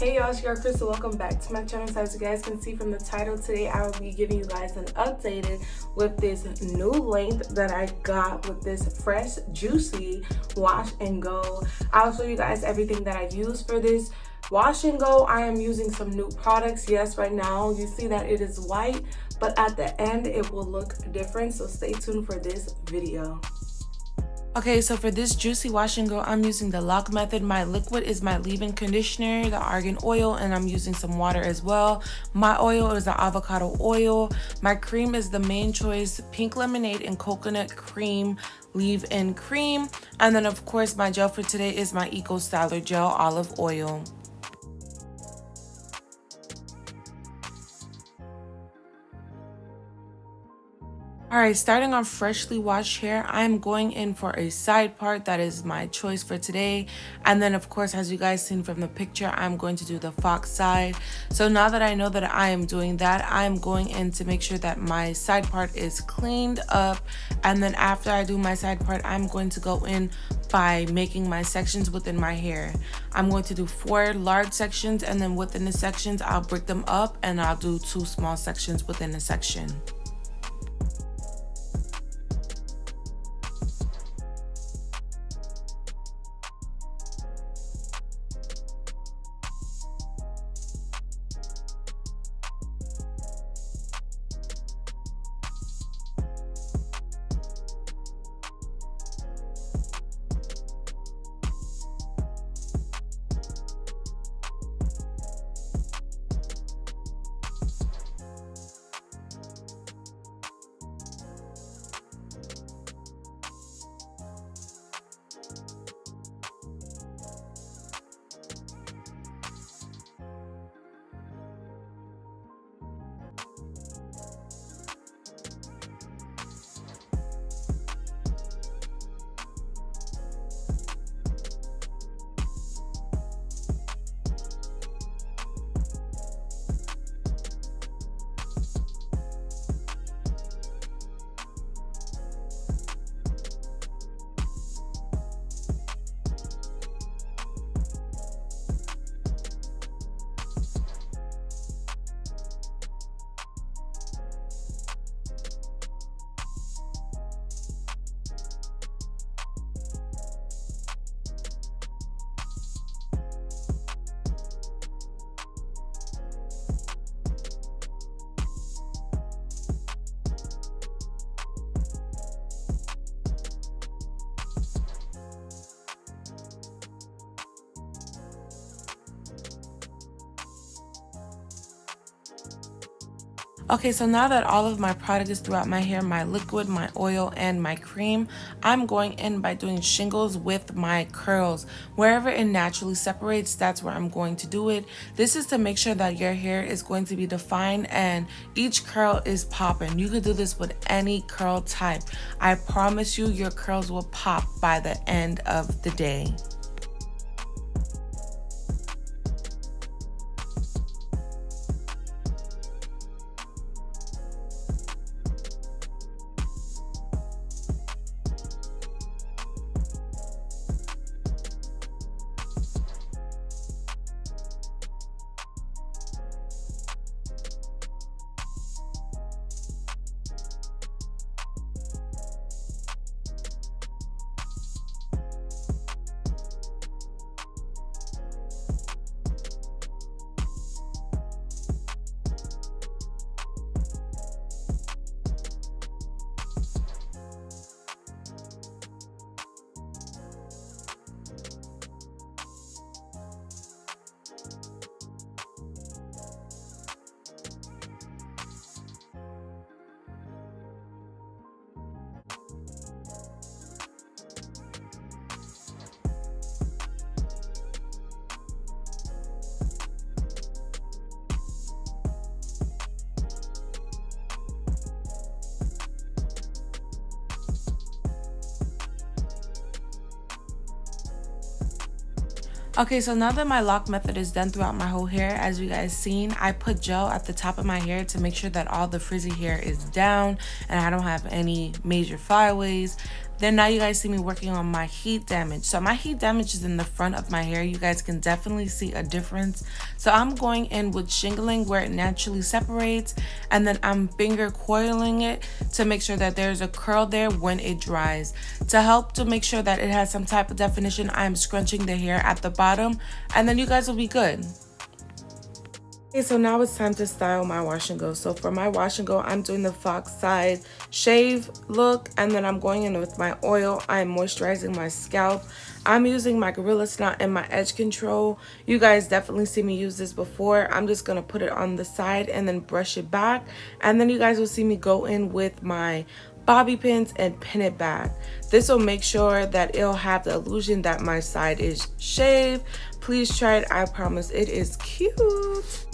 Hey y'all, it's your Crystal. Welcome back to my channel. So as you guys can see from the title, today I will be giving you guys an updated with this new length that I got with this fresh, juicy wash and go. I'll show you guys everything that I use for this wash and go. I am using some new products. Yes, right now you see that it is white, but at the end it will look different. So stay tuned for this video. Okay, so for this juicy wash and go, I'm using the lock method. My liquid is my leave-in conditioner, the argan oil, and I'm using some water as well. My oil is the avocado oil. My cream is the main choice pink lemonade and coconut cream leave-in cream. And then of course my gel for today is my Eco Styler gel olive oil. Alright, starting off freshly washed hair, I'm going in for a side part. That is my choice for today. And then of course, as you guys seen from the picture, I'm going to do the fox side. So now that I know that I am doing that, I'm going in to make sure that my side part is cleaned up. And then after I do my side part, I'm going to go in by making my sections within my hair. I'm going to do 4 large sections, and then within the sections, I'll break them up and I'll do 2 small sections within a section. Okay, so now that all of my product is throughout my hair, my liquid, my oil, and my cream, I'm going in by doing shingles with my curls. Wherever it naturally separates, that's where I'm going to do it. This is to make sure that your hair is going to be defined and each curl is popping. You could do this with any curl type. I promise you, your curls will pop by the end of the day. Okay, so now that my lock method is done throughout my whole hair, as you guys seen, I put gel at the top of my hair to make sure that all the frizzy hair is down and I don't have any major flyaways. Then now you guys see me working on my heat damage. So my heat damage is in the front of my hair. You guys can definitely see a difference. So I'm going in with shingling where it naturally separates, and then I'm finger coiling it to make sure that there's a curl there when it dries. To help to make sure that it has some type of definition, I'm scrunching the hair at the bottom, and then you guys will be good. Okay, so now it's time to style my wash and go. So for my wash and go, I'm doing the Fox side shave look, and then I'm going in with my oil. I'm moisturizing my scalp. I'm using my Gorilla Snot and my edge control. You guys definitely see me use this before. I'm just gonna put it on the side and then brush it back, and then you guys will see me go in with my bobby pins and pin it back. This will make sure that it'll have the illusion that my side is shaved. Please try it. I promise it is cute.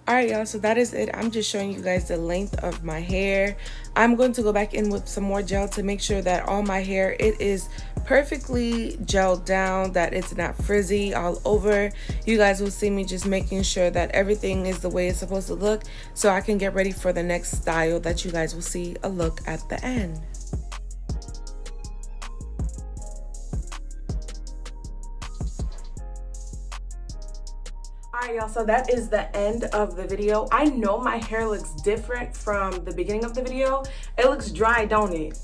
Alright y'all, so that is it. I'm just showing you guys the length of my hair. I'm going to go back in with some more gel to make sure that all my hair, it is perfectly gelled down, that it's not frizzy all over. You guys will see me just making sure that everything is the way it's supposed to look, so I can get ready for the next style that you guys will see a look at the end. Alright y'all, so that is the end of the video. I know my hair looks different from the beginning of the video. It looks dry, don't it?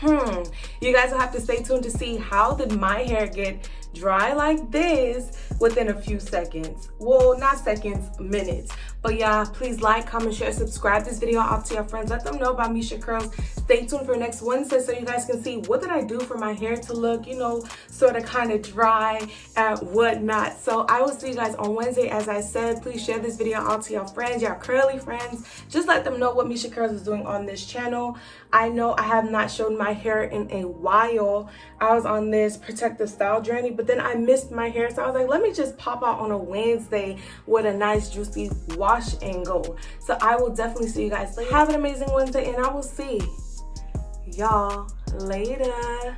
You guys will have to stay tuned to see how did my hair get dry like this within a few seconds. Well, not seconds, minutes. But yeah, please like, comment, share, subscribe this video off to your friends. Let them know about Mesha Curlz. Stay tuned for next Wednesday so you guys can see what did I do for my hair to look, you know, sort of kind of dry and whatnot. So I will see you guys on Wednesday. As I said, please share this video out to your friends, your curly friends. Just let them know what Mesha Curlz is doing on this channel. I know I have not shown my hair in a while. I was on this protective style journey, but then I missed my hair. So I was like, let me just pop out on a Wednesday with a nice juicy wash and go. So I will definitely see you guys later. Have an amazing Wednesday, and I will see y'all later.